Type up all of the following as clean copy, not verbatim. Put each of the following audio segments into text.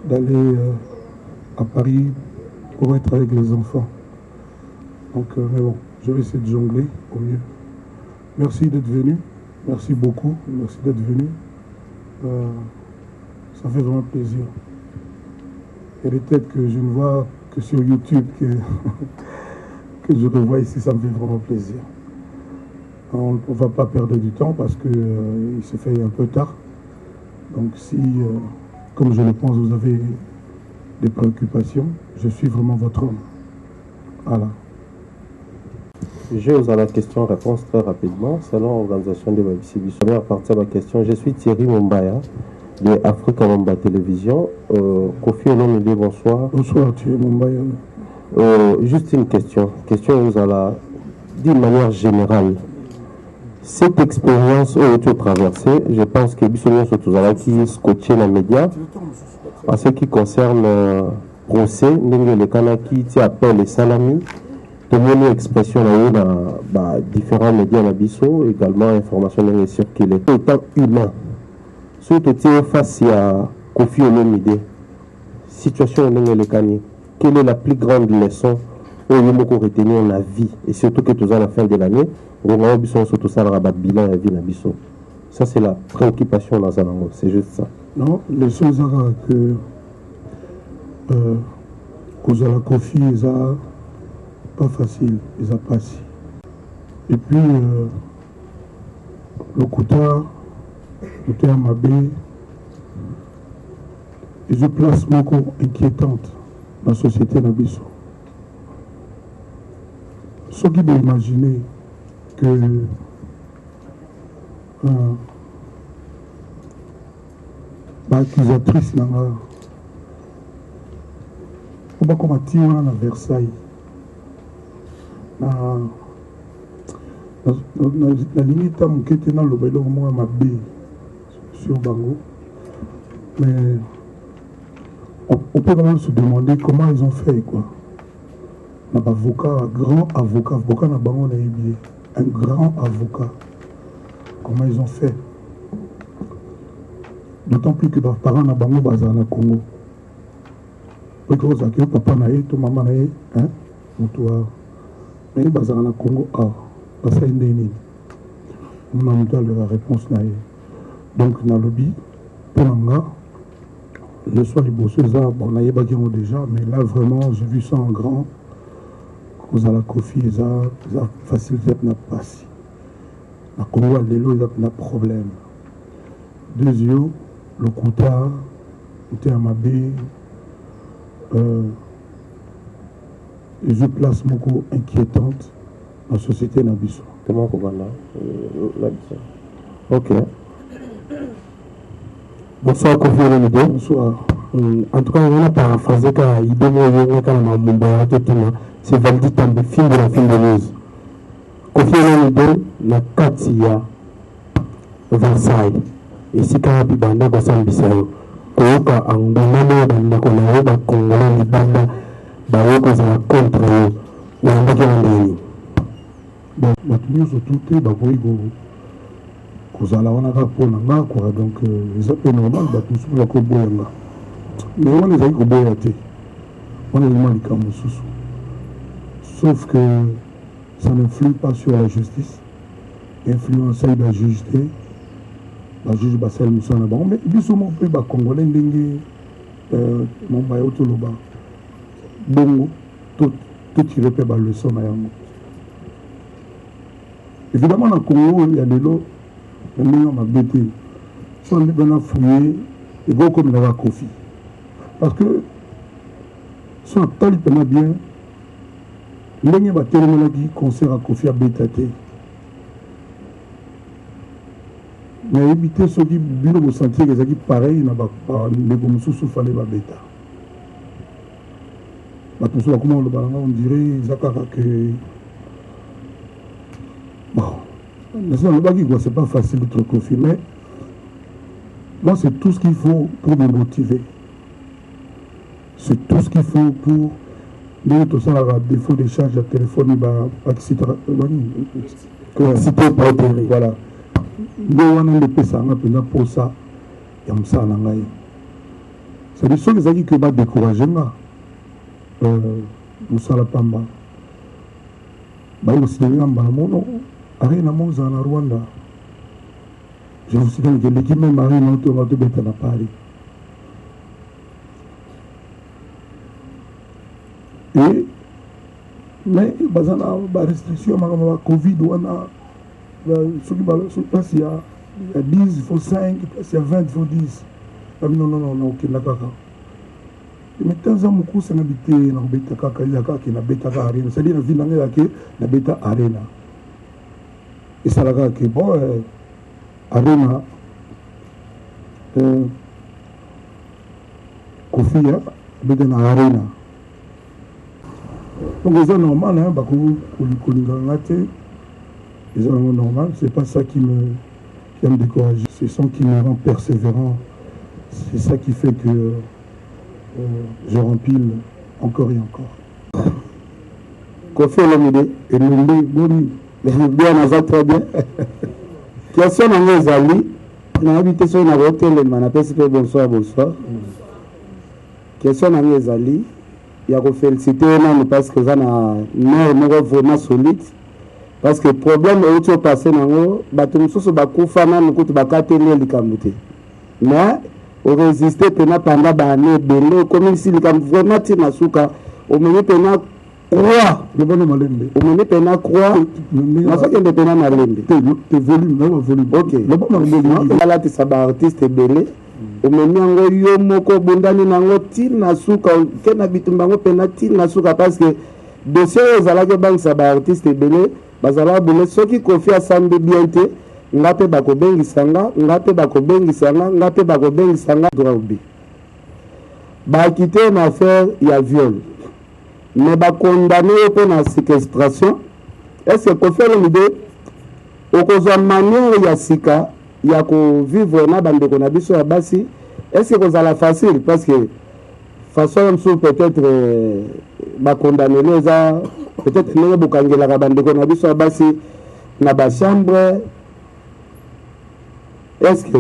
d'aller à Paris pour être avec les enfants. Donc, mais bon, je vais essayer de jongler au mieux. Merci d'être venu. Merci beaucoup. Merci d'être venu. Ça fait vraiment plaisir. Il y a des têtes que je ne vois que sur YouTube que je revois ici, ça me fait vraiment plaisir. On ne va pas perdre du temps parce qu'il se fait un peu tard. Donc si, comme je le pense, vous avez des préoccupations, je suis vraiment votre homme. Voilà. Je vous ai la question-réponse très rapidement. Selon l'organisation de BBC, à partir de la question, je suis Thierry Mumbaya de Africa Mamba Télévision. Kofi Olomide, bonsoir. Bonsoir Thierry Mumbaya. Juste une question. Question vous allez d'une manière générale. Cette expérience où tu as traversé, je pense que Bissonion surtout qui scotché dans les médias, en ce qui concerne procès, le Kanaki qui appelle les salami, tout le monde expression dans différents médias dans Bisso, également information circulée. Autant humain, surtout face à Kofi Olomide, situation dans le Kani, quelle est la plus grande leçon où il faut retenir la vie, et surtout que tout à la fin de l'année, surtout ça le bilan de la vie. Ça c'est la préoccupation dans un angle, c'est juste ça. Non, les choses que Kozala Kofi, pas facile, ils ont passé. Et puis le Kouta, le Mabé, ils ont place beaucoup inquiétante dans la société Nabiso. Ceux qui veulent imaginer que l'accusatrice n'a pas comme à Versailles. La limite à mon qui était dans le vélo, moi, ma baie sur Bango. Mais on peut quand même se demander comment ils ont fait, quoi. Un avocat, un grand avocat, avocat n'a Bango un grand avocat. Comment ils ont fait? D'autant plus que leurs parents n'ont Bango bazar na Congo. Parce que papa n'a eu, tout maman n'a eu, hein, toi. Mais ils bazar na Congo, parce qu'il y a une on a la réponse n'a eu. Donc, dans le lobby, pour moi, le soir, les bosseux, on a eu déjà, mais là, vraiment, j'ai vu ça en grand. Vous avez la Kofi, ils ont facilité de passer. La Congo, ils ont un problème. Deuxièmement, le Kouta, le Mabé, ils ont place beaucoup inquiétante dans la société Nabiso. Comment on va là? Ok. Bonsoir, Kofi Olomide. Bonsoir. En tout cas, on a paraphrasé car il demande c'est Valdi Tambe, film de la film de news. Kofi Olomide, la Katia, Versailles. Et si quand on a banda kwa sambisayo, koyoka angana banda kwa na yoba kongola libanda, bayoko za contre yo, wambaki wandeni. Bon, maintenant surtout te bakoyi kozala wana kaka mpona nga quoi, donc eza mpe normal bato mosusu bakoboyanga mais wana ezali koboya te wana elima likambo mosusu sauf que ça n'influe pas sur la justice influençai bajuge te bajuge basali mosala na bango mais biso mo mpe bakongolais ndenge mombaya o toloba bongo totire mpe baleson na yango évidemment na Congo ya lelo ndenge mabe te so nde bana fouiller ekokomela ka Kofi parce que so atali mpena bien ndenge batelemelaki concert ya Kofi abeta te nayebi te soki bino bosentir ezalaki pareil na bandeko mosusu fale babeta bato mosusu bakoma koloba nanga on dirait eza kaka ke bon c'est pas facile de Kofi, mais moi c'est tout ce qu'il faut pour me motiver. C'est tout ce qu'il faut pour tout ça, défaut de charge de téléphone, cité pas opéré. Voilà. Nous on a des personnes pour ça, il y a ça. c'est des choses qui va décourager moi. Moussala Pamba. Bah, il aussi un balamono. Arena Monza en Rwanda. Je vous signale que l'équipe même Arena autour de Bétana Paris. Et, mais, la restriction, la Covid, place il y a 10, il faut 5, place il y a 20, il faut 10. Non, ok, d'accord. Mais tant que beaucoup sont habités dans le bêta qui na bêta arena, c'est-à-dire la ville qui na bêta arena. Et ça là que bon arena Kofia bêta na arena. Donc c'est normal hein, parce que c'est normal, c'est pas ça qui me décourage, c'est ça qui me rend persévérant. C'est ça qui fait que je rempile encore et encore. Kofi Olomide et Lumbe Boni bien naza très bien. Question na ngai ezali na habité so na hotelema na pesi pe bonsoir. Question na ngai ezali ya ko féliciter nanu parce que ça na mère moko vraiment solide parce que problème est au passé nango bato mosusu bakufa nanu kutu bakateli likambo te mais au résister pendant l'année belé comme si le camp vraiment tina suka au moment pendant croix le bon malembe au moment pendant croix na ça que de pendant malembe te volume ok le bon malembe là tu sabba artiste belé au moment ngo yo moko bondani nango tina suka ke na bitumba ngo pendant tina suka parce que dossier ezala ke bank sabba artiste belé bazala belé ceux qui confient à sambe bien te ngape bakobengisanga ngape bakobengisanga droit ba quitter une affaire ya viol mais ba condamner pour la séquestration est-ce que Kofi Olomide okozwa manière ya sika ya ko vivre na bandeko na biso ya basi est-ce que ça la facile parce que façon sous peut-être ba condamner les peut-être ne bokangela ka bandeko na biso ya basi na ba chambre. Est-ce que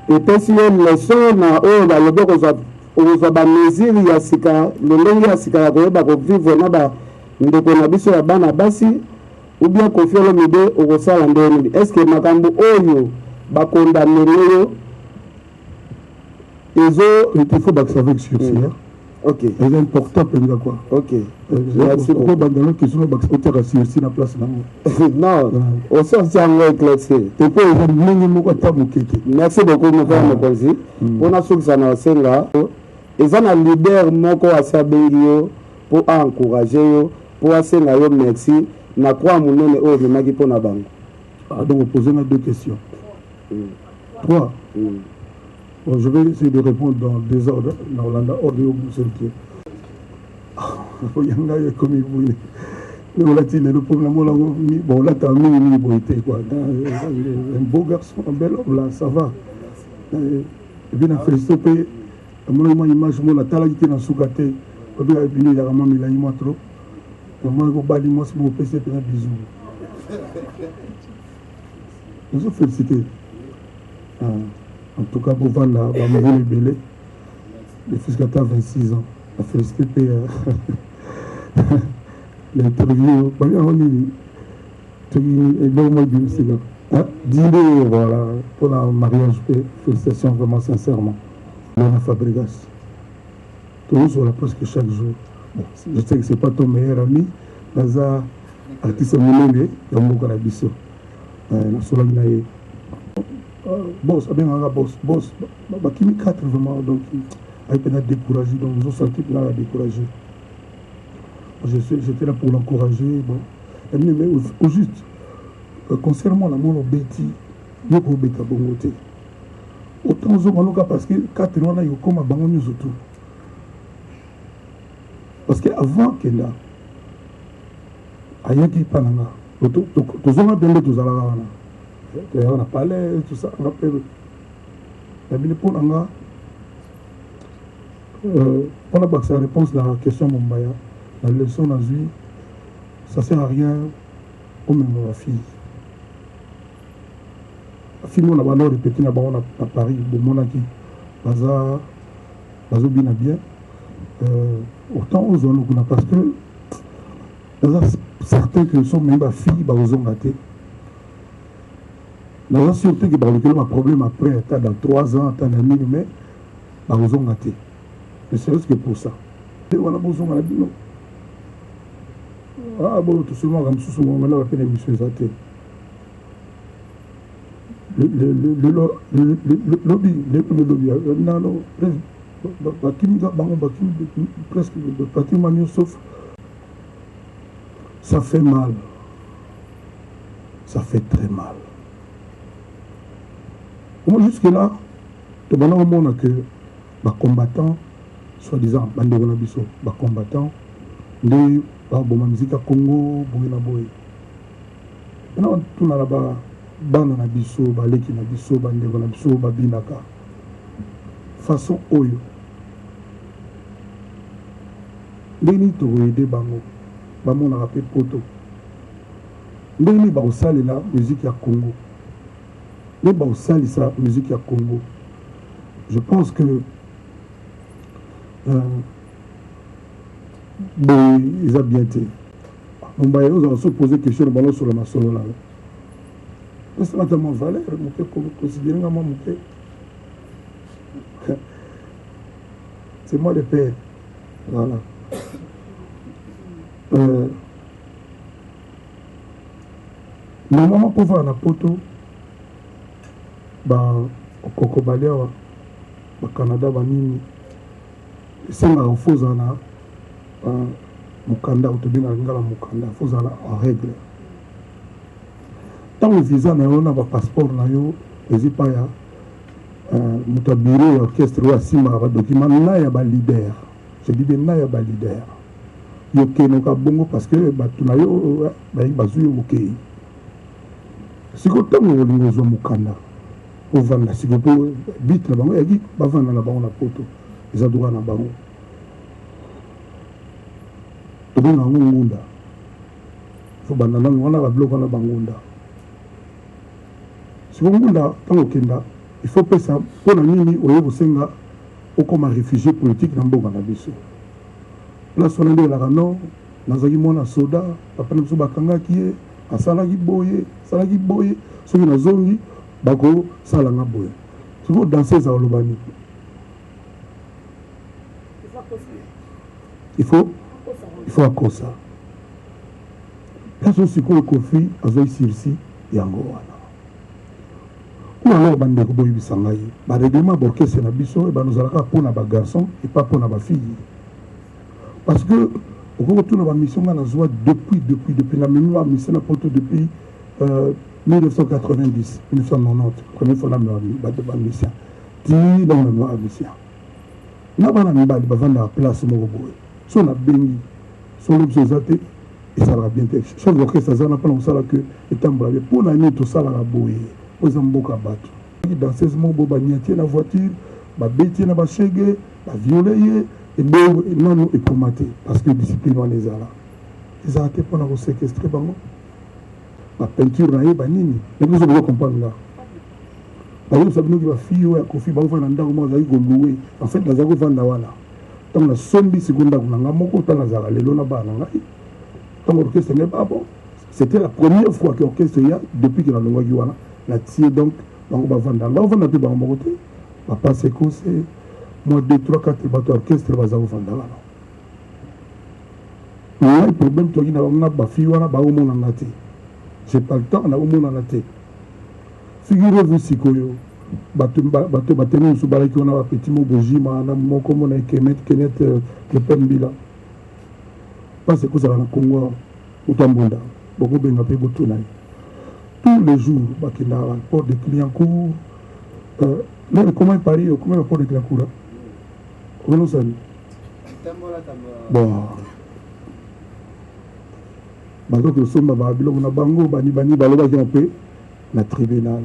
et puis si une leçon na o la lobo ko ba mesure ya sika lolenge ya sika ya ko ba ko vivre na ba ndeko na biso ya bana basi ou bien Kofi Olomide o ko sala ndeni est-ce que makambo oyo ba condamner yo il faut que ça sur ça. OK. C'est important pour quoi. OK. Merci beaucoup. Bandana qui sont aussi la place là. Non, au sens où éclairci. Et puis merci beaucoup mon frère Mokonzi. On a souci na senga. Ils ont un leader moko asabengio pour encourager yo, pour asenga yo merci. Na kwa munene o de maki pona bango. Donc poser deux questions. 3. Bon, je vais essayer de répondre dans le désordre, dans l'ordre de l'obscurité. Il y a un comme il voulait. Mais on l'a dit, le problème, bon, là, tu as mis une quoi. Un beau garçon, un bel homme, là, ça va. Et bien, on a fait stopper. Moi, image, moi, la qui était dans le sous-gâte. Et puis, il y a vraiment mis la image trop. Et moi, je vais dire, moi, c'est mon PC, puis un bisou. Nous sommes félicités. En tout cas, pour vendre la Mouvouli Belé, le fils qui a 26 ans, a félicité l'interview. Dîner, voilà, pour le mariage, félicitations vraiment sincèrement. Léna Fabregas. Toujours sur la presque chaque jour. Bon, je sais que ce n'est pas ton meilleur ami, mais ça, artiste Moulenge, il y a beaucoup d'habitude. Boss, boss, qui me 4 vraiment, donc il a découragé, donc nous avons senti qu'il a découragé. J'étais là pour l'encourager, bon. Mais au juste, concernant la mort au Betty, il y a un Betty à Bongote. Autant aux parce que 4 ans, il y a comme à Bangogne surtout. Parce qu'avant qu'il y a, il y a qui pas là. Tous on a bien tous à la on a parlé, tout ça, on a fait. On a sa réponse à la question de Mombaya. La leçon dans vie, ça ne sert à rien au même la fille. La fille, on a répété à Paris, de mon acquis. bazo bien bien. Autant aux zones parce que certains qui sont même ma fille, ils ont gâté. Dans la sûreté que par lequel ma problème après, dans 3 ans, dans 1 mais ils ont gâté. Ne serait-ce que pour ça. Et on a besoin de dire non. Ah bon, tout simplement, comme ce moment là, on a fait l'émission Zaté. Le lobby, non, presque le patrimoine sauf ça fait mal, ça fait très mal. Moi jusque là tu vas au monde que les combattants soi-disant bandeko biso les combattants de la musique à Congo boyena boy maintenant tout na là-bas bana na biso baleki na biso bandeko na biso babinaka façon oyo ndeni tokoyede bango bamonaka mpe poto ndeni bakosalela musique ya Congo ndeni bakosalisa musique ya Congo. Je pense que ils ont bien été. On va se poser question de ballon sur le masolo là. C'est notamment valeur, considéré comme mon père. C'est moi le père. Voilà. Normalement, pour voir la poto, au Coco Baléa, au Canada, c'est un faux ana, Mukanda, ou te bien Mukanda, faux ana en règle. Tant que visa na yo na ba passeport na yo n'hésite pas ya mutabiro orchestre wa sima ba document na ya ba leader. Je dis bien na ya ba leader. Yo keno ka bongo parce que ba tuna yo ba bazu yo OK. Siko tango lingo zo mukanda. O vanda siko po bit na bango yaki ba vanda na bango na poto. Eza droit na bango. To bona ngunda. Fo banda na ngona ba bloc na bangunda. Si vous voulez, il faut que ça, pour la nuit, au comme un réfugié politique dans Boga Nabiso. Là, on a dit la Rano, Nazaki Mona Soda, Papa Namso Bakanga qui est, à Salagi Boye, ceux qui ont zongi, Bako, Salanga Boye. Si vous dansez à Olobani, il faut à cause ça. Là, je suis le Kofi, Azoï Sirsi, Yangoana. Ou alors bandeko boyebisa ngai ba règlement d'orchestre na biso et nous allons pour na ba garçon et pas pour na ba fille parce que au retour na ba mission na joie depuis la mémoire mission na poto depuis 1990 1990 première fois na ba mission ti dans la mémoire mission na ba na mibali ba vanda place moko boye so na bengi so le zate et ça va bien être chef d'orchestre ça na pas on sala que étambola pour na ni tout ça la boye aux amboka bato dans ces moments bagniatier la voiture ba bêtier na ba chege ba violer et non et pour mater parce que discipline on les a là ils ont été pour la séquestrer bango la peinture na ba nini mais nous devons comprendre là ba yo sabino ki ba fille ya kofi ba vana ndako mo za ko louer en fait la zako vanda wana tant la sombi seconda kuna ngamoko tant la zala lelo na bana ngai tant l'orchestre n'est pas bon c'était la première fois que l'orchestre y a depuis que la loi qui wana la tie donc on va vendre là on va n'appeler dans mon côté va passer c'est moi 2 3 4 bateaux orchestre va vendre là le problème toi qui n'a pas fille wana ba au monde ngati j'ai pas le temps na au monde ngati figurez-vous sikoyo bateau sous balaki on a petit mot bojima na moko mona kemet le pembila parce que ça va na Congo utambunda beaucoup benga pe botuna tous les jours, il y a un port de Clignancourt. Mais comment il parie, comment le port de Clignancourt? Comment ça dit? Bon. Donc, nous sommes à Babylone, on a Bango, Bani, Baloba qui ont payé le tribunal.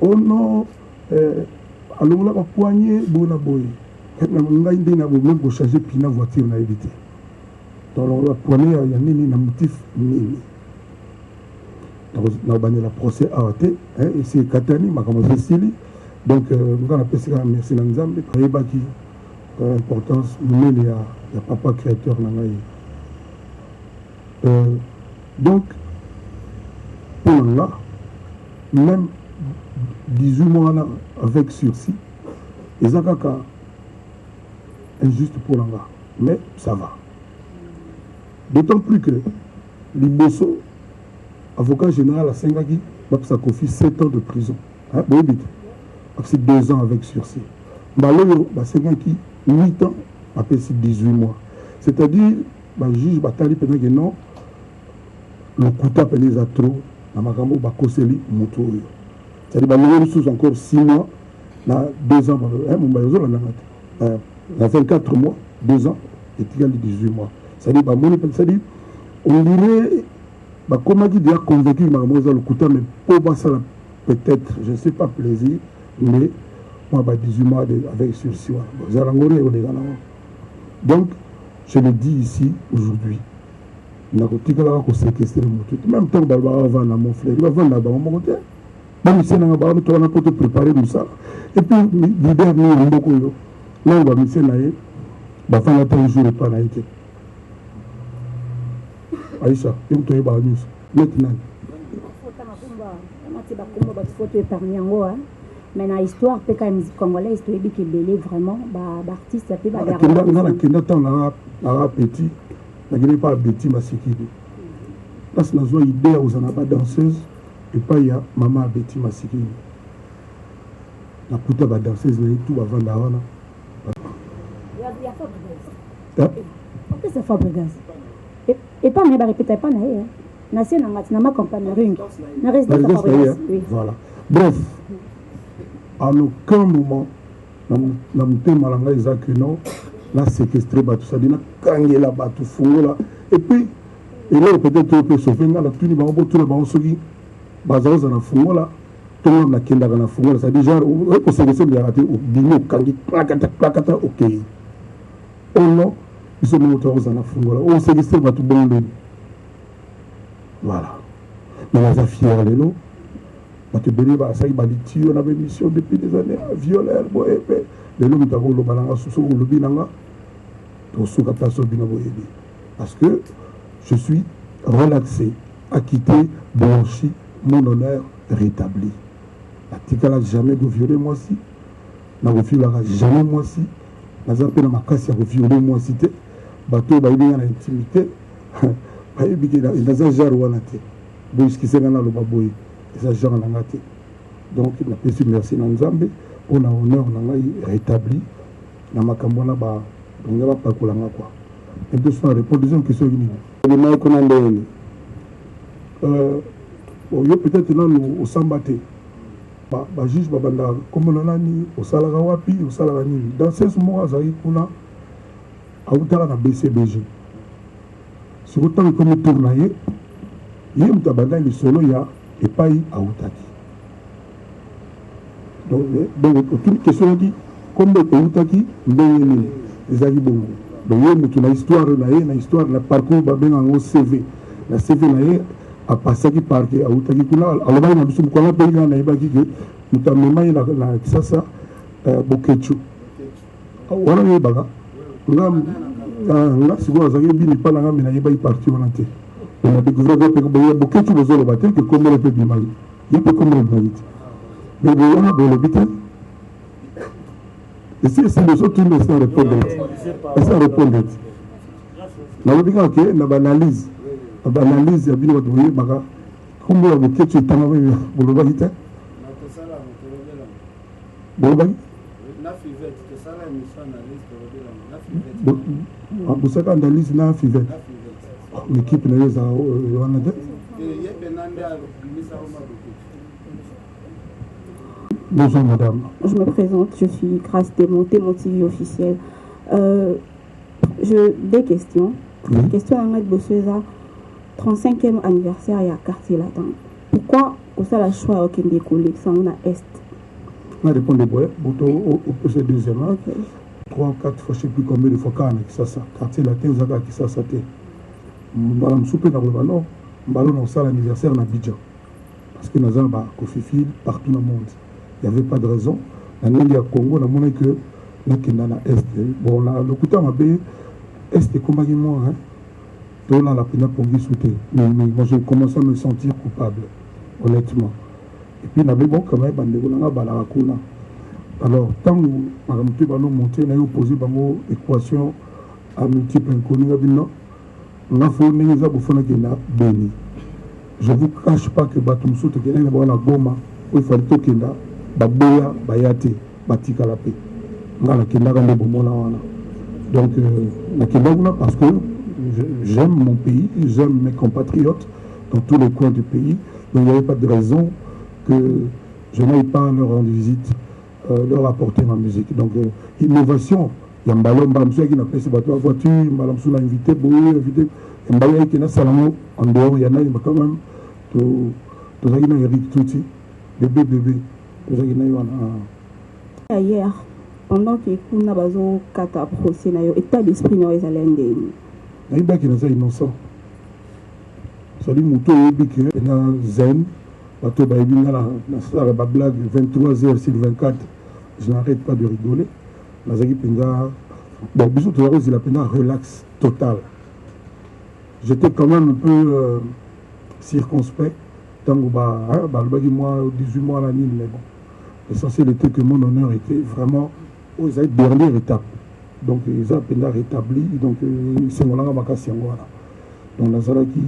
Oh non, alors on a poigné, bon à boy. On a une problème pour changer pina voiture, on a évité. Donc, on a poigné, il y a un motif. Dans le procès arrêté, ici Katani, ma commencé Sili, Donc, on a pensé à merci Nanzambe, il y a importance, il y a papa créateur. Donc, pour là, même 18 mois là, avec sursis, ils ont injuste pour l'anga. Mais ça va. D'autant plus que Liboso, avocat général à Sengaki, ça confie 7 ans de prison. Hein, bon, c'est 2 ans avec sursis. Malheureusement, Sengaki, 8 ans, après c'est 18 mois. C'est-à-dire, le juge Batali pendant que non, le Kouta peine à trop, na makambo bakoseli moto. C'est-à-dire, nous sommes encore 6 mois, 2 ans, hein, 24 mois, 2 ans, et il y a 18 mois. C'est-à-dire, on dirait, comment il a convaincu le Kouta, mais pour ça, peut-être, je ne sais pas, plaisir, mais moi, 18 mois avec sursis. Donc, je le dis ici, aujourd'hui, même temps, il va vendre mon frère, il va vendre mon côté. Même si on a préparé tout ça. Et puis, l'idée est beaucoup. Là, on va me dire, il va faire un jour et pas naïté. Aïcha, il y a une news. Maintenant. Mais dans l'histoire, la musique congolaise, il y a vraiment des artistes qui ont petit, il n'y a pas petit Masikini. Là, c'est une idée où on n'a pas danseuse, et pas il y a maman Betty Masikini. La puta va danseuse, il y a tout avant d'avant. Il y a Fabregas. Pourquoi c'est Fabregas? Et pas, mais répétez pas, Nation n'a pas compagnie ring. Voilà. Bref, à aucun moment, dans mon thème, là, séquestré, tout ça, il là, tout fou là. Et puis, et là, peut-être, on peut sauver, là, tout le monde, tout le monde, bazar na fungola tout le monde nakenda na fungola ça dit genre on se laisse bien rater au bino kangi plakata OK oh non ils sont montés na fungola on se laisse ba tout bon voilà mais la fière les lots ba te beli ba ça ba litio on avait mission depuis des années violeur bo épée les lots ta ko lo balanga susu lo binanga to suka paso bino bo ebi parce que je suis relaxé acquitté blanchi mon honneur rétabli. La tika n'a jamais violé moi si. N'a violé jamais moi si. N'a jamais ma casse à violer moi si. Bateau ba il y a l'intimité. Ba il y a dans un genre ou anaté. Donc ce qui s'est dans le baboy. C'est genre en anaté. Donc la personne merci Nzambe on a honneur n'a rétabli. N'a makambona ba on va pas kolanga quoi. Et de ça répondre aux questions qui nous. Le mal qu'on a yo peut-être là au sambaté ba juge babanda comme on a ni au salaga wapi au salaga ni dans ces mois azali kuna autala na BCBG sur autant comme tournayer yé mutabanda ni solo ya et pas y autaki donc aucune question dit comme autaki ndenge ezali bongo donc yé mutu na histoire na histoire na parcours ba benga ngo CV la CV na yé a passé qui parti à Outaki Kuna, alors là, on a besoin de quoi payer dans les bagues, notamment la Kisasa, Bokechu. On a eu baga. Là, si vous avez bien pas la gamme, il n'y a pas eu parti en entier. On a découvert que Bokechu les autres batailles que comme le peuple Mali. Il peut comme le Mali. Mais on a le bitin. Et si c'est les autres, ils sont répondre. Ils sont répondre. La logique, ok, on a analyse. L'analyse ya bino bato baka kombo ya boketu etanga bayo bolobaki te bolobaki bosaka analyse na fivet l'équipe na yo eza wana te bonjour madame. Je me présente, je suis Grâce Témon TV officiel. Des questions. Oui. Question à Ahmed Bossouza. 35e anniversaire il y a quartier latin. Pourquoi on a le choix aucun des collègues sans on a est? On a répondu au deuxième 3 ou 4 fois je ne sais plus combien de fois quand ça quartier latin vous avez qui ça madame soupe dans le ballon on sait l'anniversaire dans Abidjan parce que nous avons Kofi Fil partout dans le monde il n'y avait pas de raison. Dans le Congo, on a montré que nous sommes dans l'Est. Bon, le coup de Est, comme moi, hein, on a la peine de sauter. Mais moi, je commence à me sentir coupable, honnêtement. Et puis, on a bon quand même, on a alors, tant que Mme Tubano monté, on a opposé une équation à multiples inconnus, on a fait une béni. Je ne vous cache pas que Batum Soute qui est dans la Goma, où il fallait que Baboya, Bayate, Batika la paix. Donc, parce que j'aime mon pays, j'aime mes compatriotes dans tous les coins du pays. Donc, il n'y avait pas de raison que je n'aille pas leur rendre visite, leur apporter ma musique. Donc, innovation. Il y a un ballon, qui n'a pas ses bateaux à voiture, un ballon qui a invité, invité. Un ballon qui a salamo en dehors, il y en a quand même. Tout ça qui a Eric Touti, bébé. Tout ça qui a hier, pendant que nous avons un procès, l'état d'esprit nous est allé. Il y a qui est innocent. C'est-à-dire que il y a zen, bateau la blague 23h sur 24, je n'arrête pas de rigoler. Bon, bisous, il a peine relax total. J'étais quand même un peu circonspect. Tant que 18 mois à la Nîmes, mais bon. L'essentiel était que mon honneur était vraiment aux dernières étapes. Donc, ils ont peine rétabli. Donc, c'est mon langue à donc, Nazara qui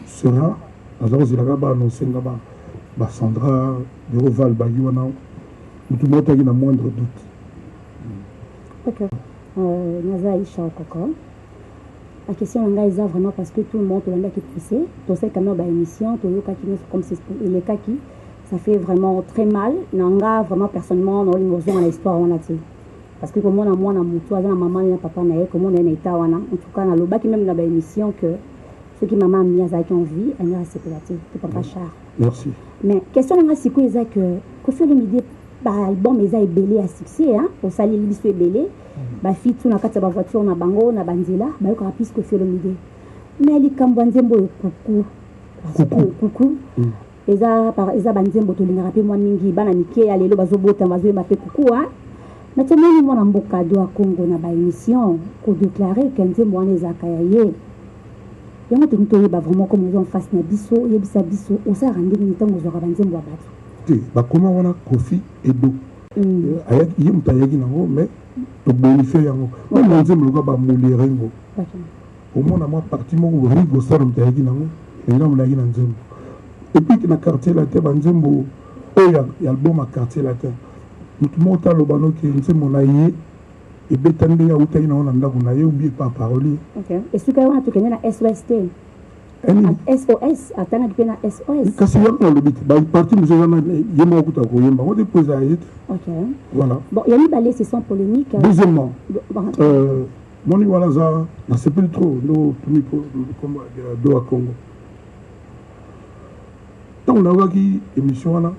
sera, Nazara qui a annoncé Sandra, Val Bagiwana. Tout le monde a le moindre doute. Ok. Naza Isha Okoko. La question est vraiment parce que tout le monde est poussé. Tu sais quand même l'émission, comme c'est les cas qui, ça fait vraiment très mal. Nanga vraiment personnellement dans l'histoire on a dit. Parce que comme on a moi na mutu aza na maman na papa na comme on est état wana. En tout cas na loba qui même dans l'émission que ceux qui maman mis à qui ont vie, elle a accepté tu pas pas cher. Merci. Mais question là c'est quoi ça que fait le midi album eza ebelé à succès hein pour salir biso ebelé ba fit na kati ba voiture na bango na banzela ba ko rapis ko fait le midi mais li kambwanzembo coucou eza banzembo to linga rapé moi mingi bana nike ya lelo bazobota bazoyeba pe coucou hein mais tu moni mona mboka do a Congo na ba émission ko déclarer que nzembo wana ezaka ya ye yango toyeba vraiment comme ils ont face na biso yebisa biso osa rendre ni tango zo banzembo ba batu bakoma wana Kofi Edo ayaki ye mutu ayaki nango mais tobonifie yango na nzembo lokola bamolere yango omona mwa parti moko rigosala mutu ayaki nango engambo nayaki na nzembo epuis na quartier latin banzembo oyo ya album ya quartier latin mutu moko taloba noki nzembo na ye ebeta ndenge autaki nango na ndako na ye obie pa paroli esuka wana tokende na SOST SOS atana kipena SOS kasi yango alobi te baparti mosusu wana ye moko kuta koyemba ngo te posa ye te voilà bon ya mibale c'est sans polémique deuxièmement moni wana aza nasepeli trop ndo tumi do ya Congo ntango nayokaki émission wana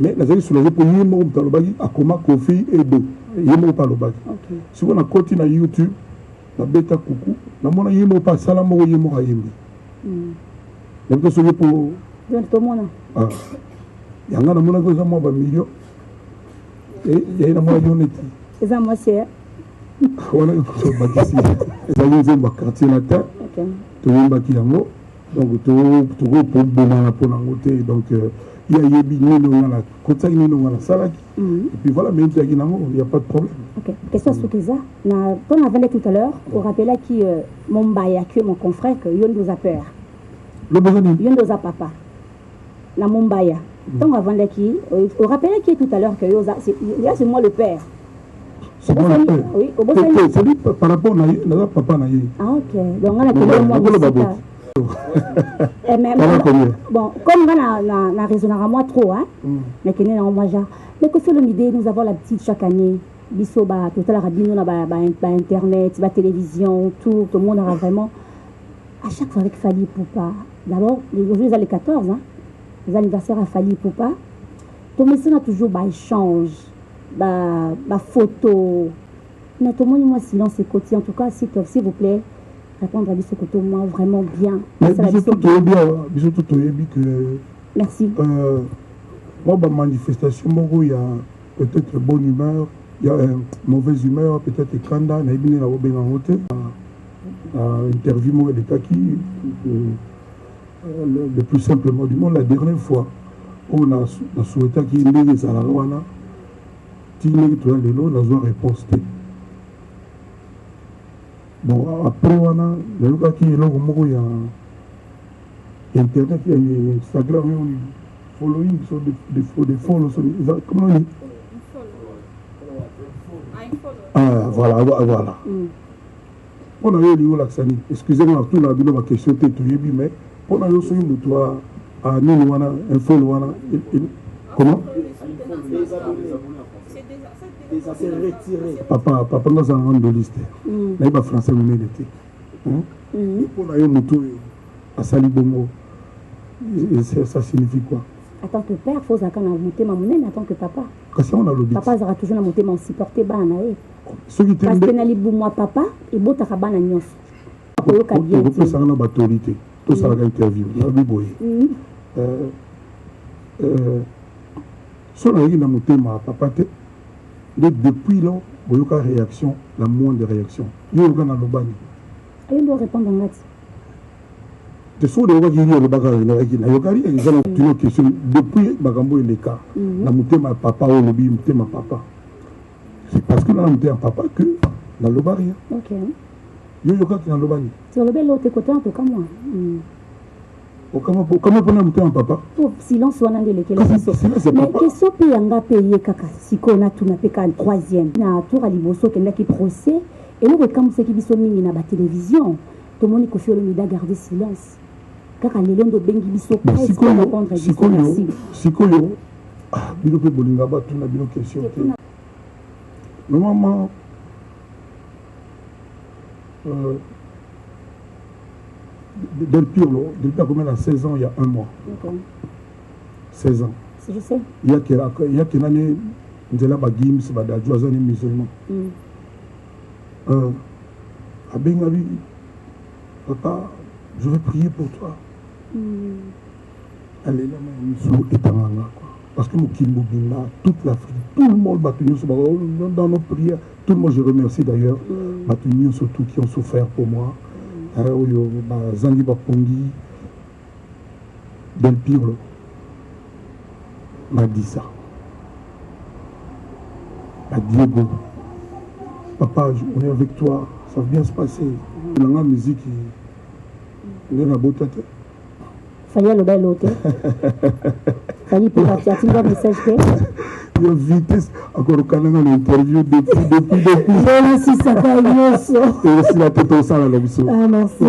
mais nazali soulage mpo ye moko moto alobaki akoma Kofi Edo ye moko mpe alobaki sikoyo nakoti na YouTube nabeta kuku namona ye moko mpe asala moko ye moko ayembi nabita soki mpo yanga namonaki eza mwa bamillion yayi namona yo neti eza mwasi wana bakisi ezali nzembo ya quartier latin toyembaki yango donc tokobomana mpo nango te donc il y a yebi nino ngana kotaki nino ngana salaki et puis voilà mais il n'y a pas de problème. OK, question sur ça na on avait tout à l'heure pour rappeler qui Mombaya que mon confrère que yon nous a peur le besoin yon nous a papa la Mombaya donc avant qui on rappelait qui tout à l'heure que c'est moi le père. C'est moi le père. Oui, au beau c'est lui par rapport à papa na ye. Ah OK, donc on a que et même bon comme on a raisonné à moi trop hein mais que nous moi mais que fait l'idée nous avons la petite chaque année biso ba total radio na ba internet ba télévision tout le monde aura vraiment à chaque fois avec Fally Poupa d'abord aujourd'hui les 14 hein les anniversaires à Fally Poupa tout mais ça toujours ba échange ba photo mais tout le monde moi silence et côté en tout cas s'il vous plaît répondre à ce côté moi vraiment bien mais bisous tout que Merci. Moi, ma manifestation, il y a peut-être bonne humeur, il y a mauvaise humeur, peut-être Kanda, Naibine na Oben en hôtel. Interview moi de Kaki, le plus simplement du monde, la dernière fois, on a souhaité qu'il y ait des Zalawana, qu'il y ait des Lelo, on a une réponse. Bon, après, on a le cas qui est là, il y a Internet, il y a Instagram, il y a following, des follow, comment on dit? Ah, voilà. On a eu l'eau laxani. Excusez-moi, tout le monde a ma question, mais on a eu aussi une toile à nous, un follow, comment? C'est retiré. Papa, nous avons une liste. Mais il français, nous l'été. On a eu une toile à Salibomo. Ça signifie quoi? En tant que père, il faut que monter ma monnaie, en tant que papa. Papa sera toujours monter mon supporter banae. Parce que nali moi papa et beau takabana nyos. On peut ça dans l'autorité. Tout ça dans l'interview. Si on a eu monter ma papa depuis là, il y a une réaction, la moindre réaction. Il y a une réaction. Il doit répondre en maths. De ce que vous avez dit, depuis Bagambo et les cas, la montée ma papa ou le montée ma papa. C'est parce que là, montée un papa que dans le barrière. Ok. Il y a dans le barrière. Sur le bel autre côté, en tout cas, moi. Comment on a monté un papa? Silence, on a dit que mais question payanga payer kaka, si on a tout n'a pas qu'un troisième. Na tour à Liboso qui n'a qui procès et le comme c'est qui dit sur mini na ba télévision. Tout le monde est le mida garder silence. Kaka les londo bengi biso presque répondre à Sikoyo, bilo pe bolinga ba tout na bilo question. Normalement Del Pirlo, depuis combien à 16 ans, il y a un mois. Okay. 16 ans. Je sais. Il y a qu'une année, nous avons Bagim, c'est des joisons musulmans. Abengabi, papa, je vais prier pour toi. Allez là, mais parce que nous toute l'Afrique, tout le monde dans nos prières, tout le monde, je remercie d'ailleurs, surtout qui ont souffert pour moi. Zangi Bapongi, Del Pirlo m'a dit ça. À Diego, papa, on est avec toi, ça va bien se passer. On a la musique, on est dans la beauté. Fallait le bel hôtel. Fallait pour partir, tu vois le message que. Il y a vitesse, encore au Canada, l'interview depuis. Je ne suis pas et aussi la tête au sang à l'homme. Ah, merci.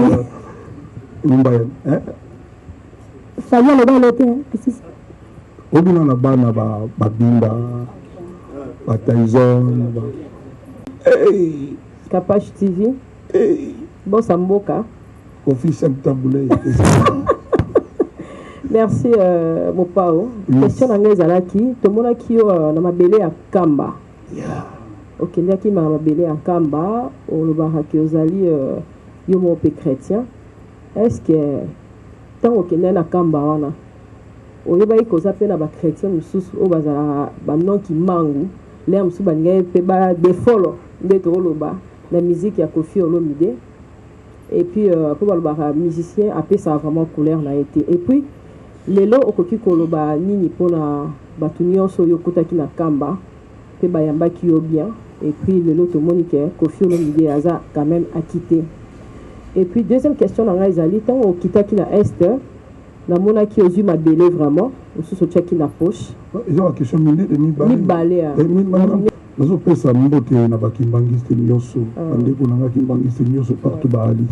Fallait le bel hôtel. Qu'est-ce que c'est? Au bout de la bande, Babinda, Tyson. Hey! Capache TV. Hey! Bossamboka. Officiel Taboulé. Merci Mopao. Question anglaise à qui tout le monde qui na mabele à Kamba. Ok, il y a qui m'a mabele à Kamba au lobara qui ozali yo mo pe chrétien. Est-ce que tant au Kenya na Kamba wana o yeba iko za pe na ba chrétien mususu o bazala ba non qui mangu les mususu ba ngai pe ba de follow ndeto loba la musique ya Koffi Olomide et puis pour le musicien après ça a vraiment couleur na été et puis lelo okoki koloba nini pona batunyo so yokota na Kamba pe bayamba ki yo bien et puis lelo to monique Koffi Olomide aza quand même acquitté et puis deuxième question na ngai ezali tant okita ki na est na mona ki ozu mabele vraiment osusu tchaki na poche ils ont la question minute de mi balé nazo pesa mbote na bakimbangiste nyonso ndeko nanga kimbangiste nyonso partout baali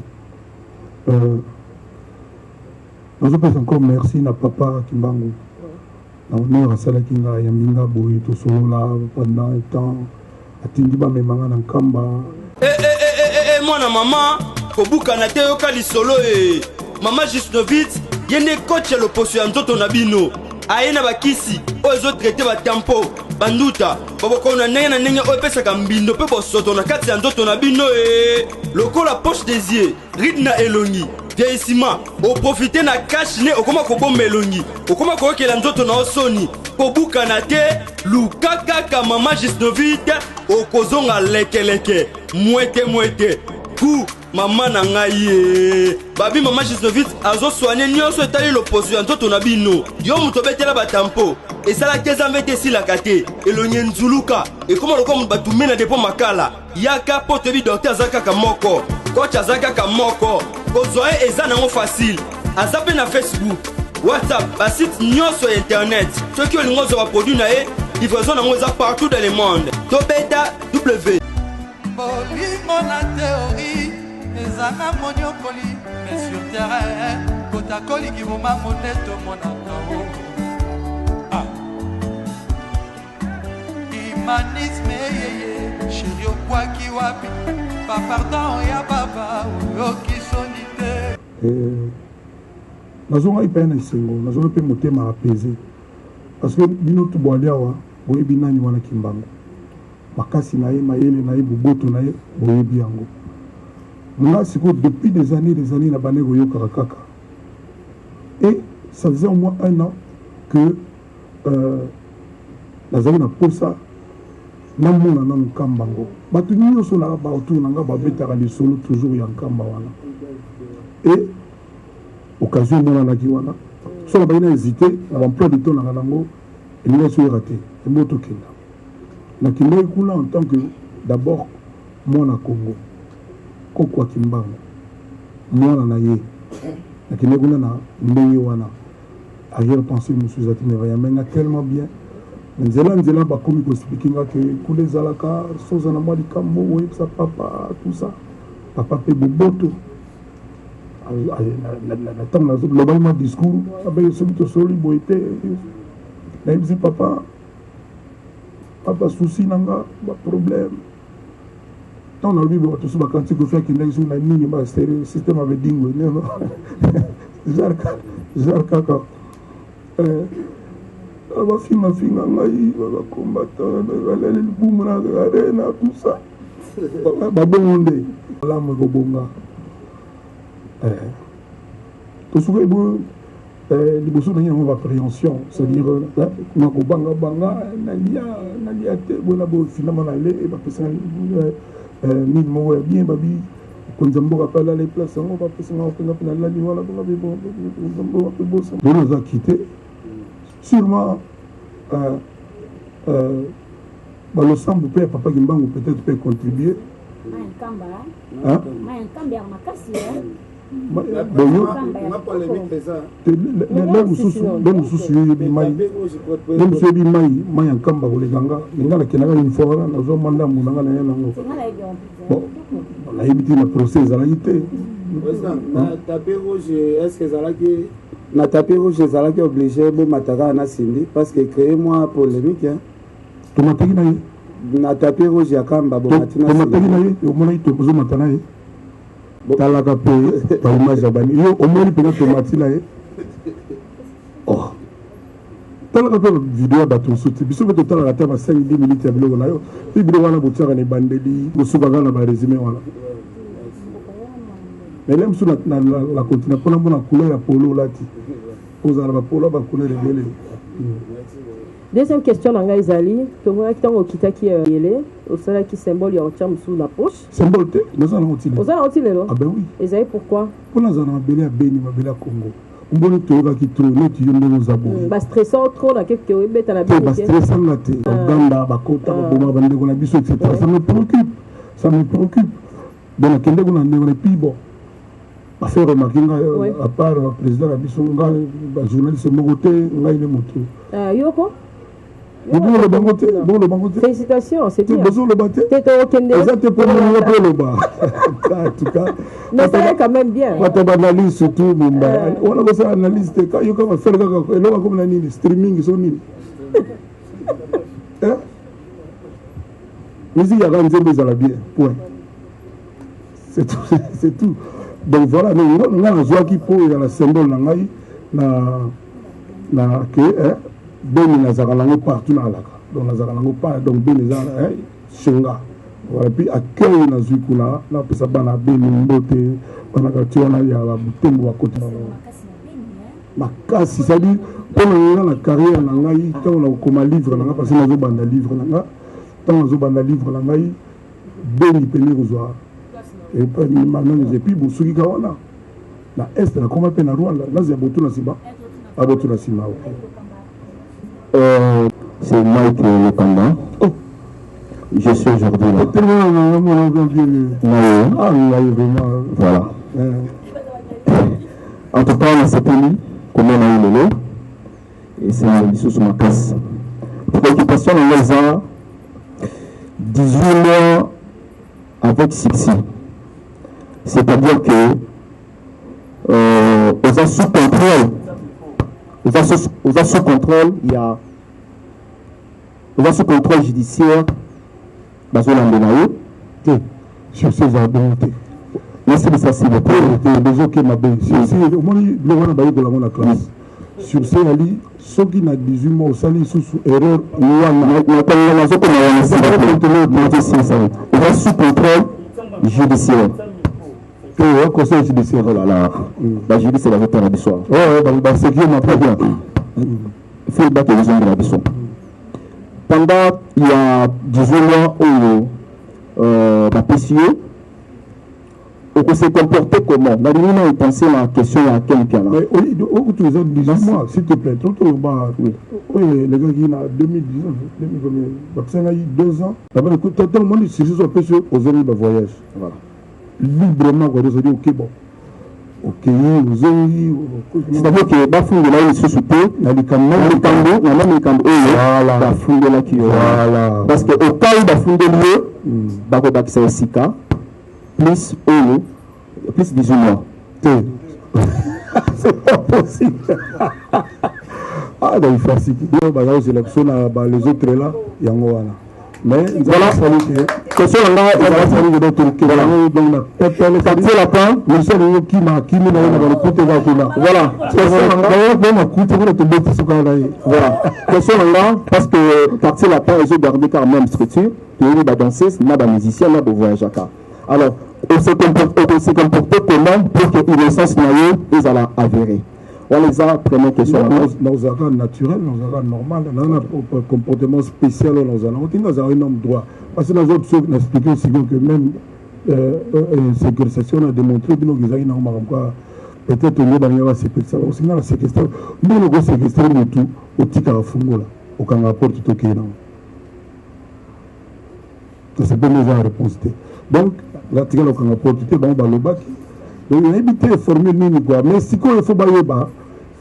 je pense encore merci na papa Kimbangu. On a salaki nga yambinga boy to solo là pendant un temps. Atingi ba memanga na Kamba. Mwana mama kobuka na te yoka solo mama Jusnovitz yende coach ya loposo ya nzoto na bino. Ayena bakisi ozo traiter ba tempo banduta babokona ndenge na ndenge opesaka mbindo pe bosoto na kati ya nzoto na bino lokola poche des yeux ridna elongi vieillissement oprofite na cash ne okoma kobomba elongi okoma koyokela nzoto na osoni kobukana te luka kaka mama Gisnovite okozonga lekeleke mwete ku mama na ngai ye babi mama Gisnovite azoswanye nyonso etali loposo ya nzoto na bino yo moto obetela batampo esalaki ezambe te esilaka te elongi nzuluka ekoma lokola moto batume na depo makala yaka po toyebi docteur aza kaka moko coach aza kaka moko kozwa ye eza nango facile aza mpe na Facebook WhatsApp basite nyonso ya internet soki olingi ozwa baproduit na ye livraison nango eza partout dans le monde tobeta w bolingo na théorie ezanga monyokoli mais sur terrain kotakoliki moma moneto monaka humanisme yeye chéri okwaki wapi bapardon ya baba oyokisoni te nazonga mpe na esengo nazonga mpe motema apese parce que bino tobwali awa boyebi nani wana kimbango makasi na ye mayele na ye boboto na ye boyebi yango nga sikoyo depuis des années na bane koyokaka kaka et ça faisait au moins 1 an que nazali na posa namona na nkambango bato nyonso na baautour na nga babetaka lisolo toujours ya nkamba wana et occasion emonanaki wana soki bayi na hésité na bemploi de temps nanga nango elingi soyeka te embo tokenda nakendaki kuna en tant que d'abord mwana Congo kokwa kimbango mwana na ye nakendaki kuna na ndenge wana arrière pensée mosusu ati me bayamenga tellement bien nzela bakomi koexplike nga ke kula ezalaka soza na mwa likambo oyebisa papa tout ça papa mpe boboto na ntango nazolobaki mwa discours abe soki tosoli boye te nayebisi papa souci na nga baproblème ntango nalobi bato so bakanti kofi akendaki soki na nini basystème ave dingo neno jar kaka bafingafinga ngai bakombatana balele libumu na arena tout ça babongo nde alamu ekobonga tosuka ebo liboso na ye yango bapréhension c'est-à-dire nakobangabanga nalia te bona bofinama na ele bapesanga nini moko ya bien babi konza mboka pe alala eplace yango bapesanga mpenza mpe nalali wana mboka mpe bosa bona aza kite sûrement balosambo mpe ya papa kimbangu peut-être peut contribuer nde mosusu yoyebi mai mai ya nkamba kolekanga linga nakendaka une fois wana nazwa ndambu nanga na ye nango nayebi te na procès ezalaki te na tapis rouge ezalaki obligé bomataka na sindi parce que créé moi polémique tomataki na ye na tapis rouge ya kamba tomataki na ye omonaki tozomata na ye talaka mpe baimage ya bani yo omoni mpena tomati na ye talaka mpe video ya bato mosusu te biso mpe totalaka te ba 5-10 minutes ya biloko na yo mpe biloko wana botiaka na ebandeli bosukaka na baresume wana mais lem so na continue mpona mbona couleur ya polo olati ozala bapolo bacouleur ebele. Deuxième question na ngai ezali tomonaki ntango okitaki yele osalaki symbole ya otia mosusu na poche symbole te naza nango ti lelo oza nango ti lelo ah ben oui ezali pourquoi mpona azala na mabele ya beni mabele ya congo omboni toyokaki tro neti yo ndenge oza boye bastressant trop na keke oyebeta na te bastressanga te baganda bakota baboma bandeko na biso etc ça me préoccupe donc nakende kuna ndeko na epuis bon bafaire remarke nga à part président na biso nga bajournaliste moko te ngai ne moto yoko bolo bango te félicitations c'est bien bozoloba te eza te pomona mpo oloba en tout cas mais c'est quand même bien bato baanalyse surtout bomba wana kosala analyse te yoka bafere kaka eloko akomi na nini streaming so nini musique yaka nzembo ezala bien point c'est tout donc voilà nga nazwaki mpo ezala symbole na ngai na ke beni nazalaka nango partout na alaka donc nazalaka nango pa donc beni eza shenga voilà puis accueil nazwi kuna napesa bana beni mbote banakati wana ya babutembo bakoti makasi c'est-à-dire mpona na carrière na ngai ntango na kokoma livre na ngai parce nazobanda livre na ngai ntango nazobanda livre na ngai beni pene kozwa epuis bosukika wana na este nakoma mpe na rwanda nazia botu na nsima abotu na nsima c'est Mike Lokanda. Oh. Je suis aujourd'hui là. Voilà. En tout cas, on s'est tenu comme on a eu le lot. Et c'est un bisou sur ma casse. Préoccupation dans les ans 18 mois avec Sixi. C'est-à-dire que aux sous contrôle, aux sous contrôle, il y a sous contrôle judiciaire. Sur ces ardents, merci de ça, s'il vous plaît. Sur ces ali, ceux qui n'ont 18 mois, sali sous erreur, sous contrôle judiciaire. Le conseil judiciaire, la justice, c'est la voie de la soir. C'est qui m'a pas bien. Il faut battre les hommes de la soir. Pendant il y a 18 mois la PCE, on s'est comporté comment? On a pensé la question à quelqu'un. Mais au lieu de 18 mois, s'il te plaît, oui, les gars qui ont 2019, 2 ans, d'abord, écoute, tout le monde est sur le PCE aux zones de voyage. Voilà. Librement, on a dit, ok, bon. Ok, c'est-à-dire que Bafou de là, il se soupé, voilà. Parce que au cas où Bafou de lieu, Bako Bakisa Sika, plus 18 mois. C'est pas possible. Ah, il faut c'est l'élection, les autres là, il y a un voilà. Mais voilà, question là, il va falloir que d'autres donc la quartier lapin, le seul qui m'a dans le côté là. Voilà. Voilà. Question là, parce que quartier lapin, ils ont gardé quand même structure, il y a des danseuses, il y a des musiciens, il y a des voyageurs. Alors, on s'est comporté comment pour que l'innocence ils allaient avérer. On les a, première question. Nous avons naturel, nous avons normal, nous avons un comportement spécial, nous avons un homme droit. Parce que nous avons expliqué aussi que même sécurisation a démontré que nous avons peut-être nous avons séquestré. Aussi, nous avons séquestré. Nous avons séquestré tout au Tika Fungola, au Kangaport Toké. C'est pas mes réponses. Donc, la Tika au Kangaport Toké, on va le bac. Donc, il y a évité formule nini quoi. Mais si il faut bailler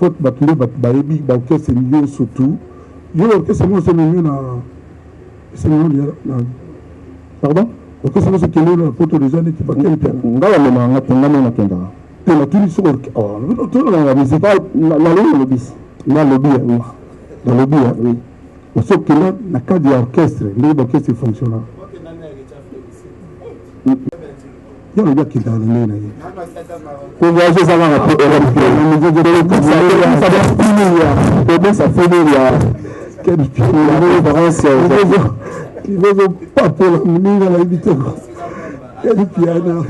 faut battre bailler c'est mieux surtout. Yo c'est moi c'est mieux c'est mieux pardon. Ok c'est moi c'est que le photo des années qui pas quel terme. Ngala mama ngapanga kenda. Et la tout sur oh tout la musique la lobby. La lobby oui. La lobby oui. Parce que là la cadre d'orchestre, l'orchestre fonctionne. Il y a un gars qui est dans le nez. Pour voyager, ça va ça fait quel il veut pas pour la mine à la vite. Quel piano.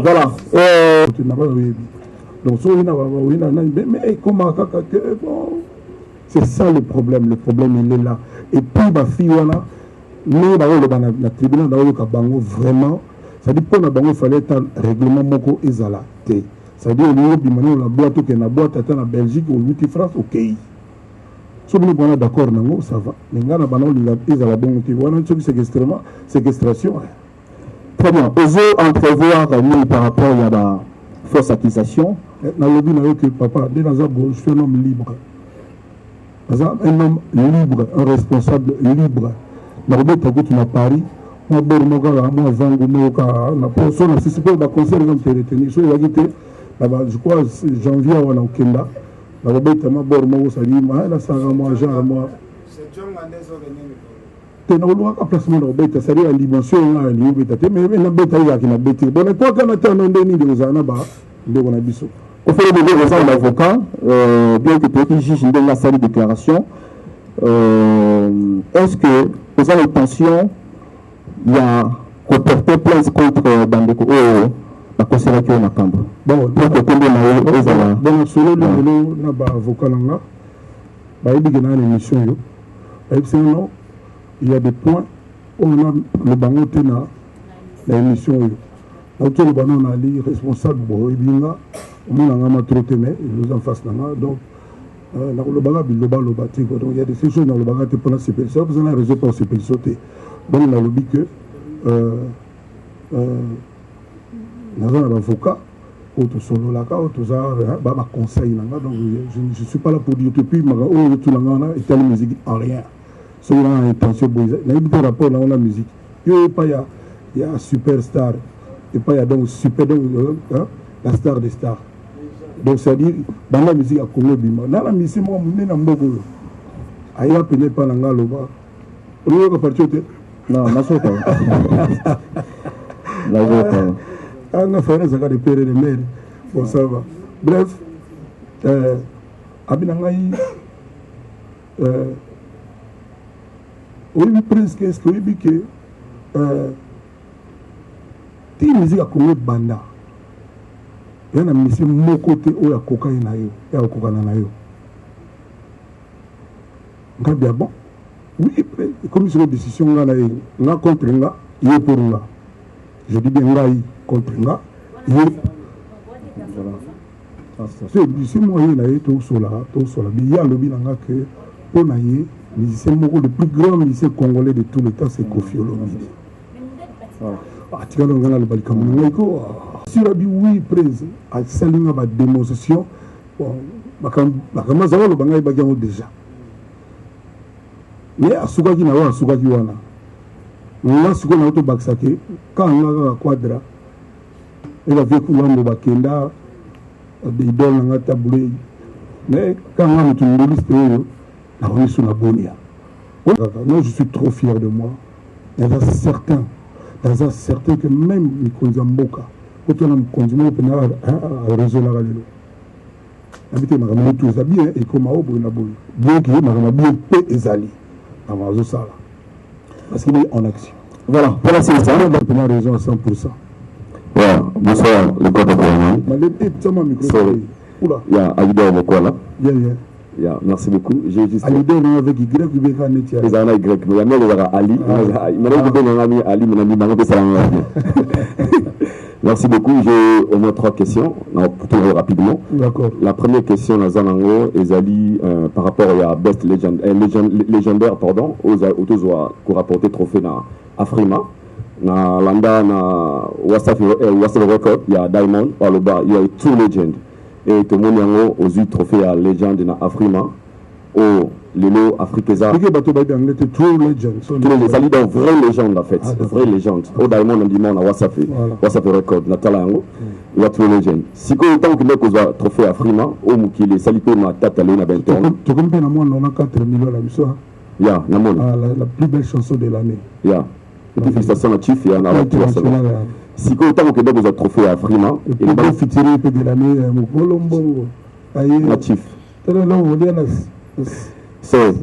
Voilà. Donc, mais comment c'est ça le problème. Le problème, il est là. Et puis, ma fille, voilà. Mais dans le tribunal, vraiment, ça dit pour il fallait un règlement moko ezala te. Ça dit au la boîte que la boîte est en Belgique ou en France, ok. Si vous êtes d'accord, ça va. Mais là, ezala bon, c'est séquestration. Très bien. Osez entrevoir par rapport à la fausse accusation. Dans le but, que papa, je suis un homme libre. Un homme libre, un responsable libre. Je à Paris, je crois janvier au Kenda. Au fait de l'avocat, bien que petit juge donne la salle de déclaration, est-ce que, aux intentions, il y a porter plainte contre bandeko oyo bakoselaki oyo makambo bon tokombe na yo ezala bon solo lelo na baavocat na nga bayebiki na émission yo bayebisi non il y a des points on a le bango te na émission yo nauti le bango na li responsable boyebi nga omonanga matro te mais ils en face na nga donc nakolobaka bilobaloba te donc il y a des choses nalobaka te mpona sepeliso mpona na réseau mpo sepeliso te donc nalobi que naza na bavocat oyo tosololaka oyo toza baconseil na nga donc je suis pas là pour dire depuis maka oyo otulanga wana etali musique en rien soki nanga intention boye nayebi te rapport nango na musique yo epa ya superstar epa ya donc super donc la star des stars donc c'est-à-dire banda musique ya congo bima nana misi moko monene na mboka oyo aya pene epa na nga aloba oyoka parti o te non nasoka nazoka anga fana ezaka de pere de mere bon ça va bref abi na ngai oyebi presque est ce que oyebi ke ti musique ya congo banda ya na misi moko te oyo akokani na yo ya akokana na yo nga bia bon oui comme sur décision nga na ye nga contre nga ye pour nga je dis bien ngai contre nga ye c'est moyen na ye tosola bi ya lobi na nga que mpo na ye musicien moko le plus grand musicien congolais de tout le temps c'est Koffi Olomide atikala nga na loba likambo na ngai ko sur abi oui prise asali nga badémonstration makambo azala loba ngai baki yango déjà mais asukaki na oyo asukaki wana nga sikoyo na yo tobakisaki ka nga kaka quadra ekavie kulambo bakenda idole na nga tabule mais ka nga moto ndoliste oyo naoni so na bonia non je suis trop fier de moi naza certain que même mikonzi ya mboka otona mokonzi moko mpena aresolaka lelo nabi te makambo motu eza bien ekoma o boye na boye bien ke makambo bien mpe ezali avant azosala parce qu'il est en action. Voilà, c'est ça. On a raison à 100%. Voilà, bonsoir, le code de Il y a Alidor Mokola. Yeah. Merci beaucoup. J'ai juste. Alidor avec Y, Y, mais il y a même Ali. Ali, Merci beaucoup. J'ai au moins 3 questions. Pour tout rapidement. D'accord. La première question, Nazanango, Ezali, par rapport à Best légendaire, pardon, aux rapporté trophée na Afrima. Na Landa, na WhatsApp Record, il y a Diamond, Paloba, il y a True Legend. Et tout le monde aux trophées à Legend na Afrima. Au Lelo Afrikeza. True Legend. Les alliés dans vraie légende en fait. Vraie légende. Au Diamond, on dit mon WhatsApp. WhatsApp Record. Natalayango. Il y a True Legend. Si quand tant que nous avons trophée Afrima, au Moukile, Salito na Tatale na Benton. Tu comprends, on a 4 millions à la mission. Ya, Namon. La plus belle chanson de l'année. Ya. Et puis félicitations à Chief et à Naratou. Si quand tant que nous avons trophée Afrima. Et le bon fitiri de l'année, Mokolombo. Na Chief. C'est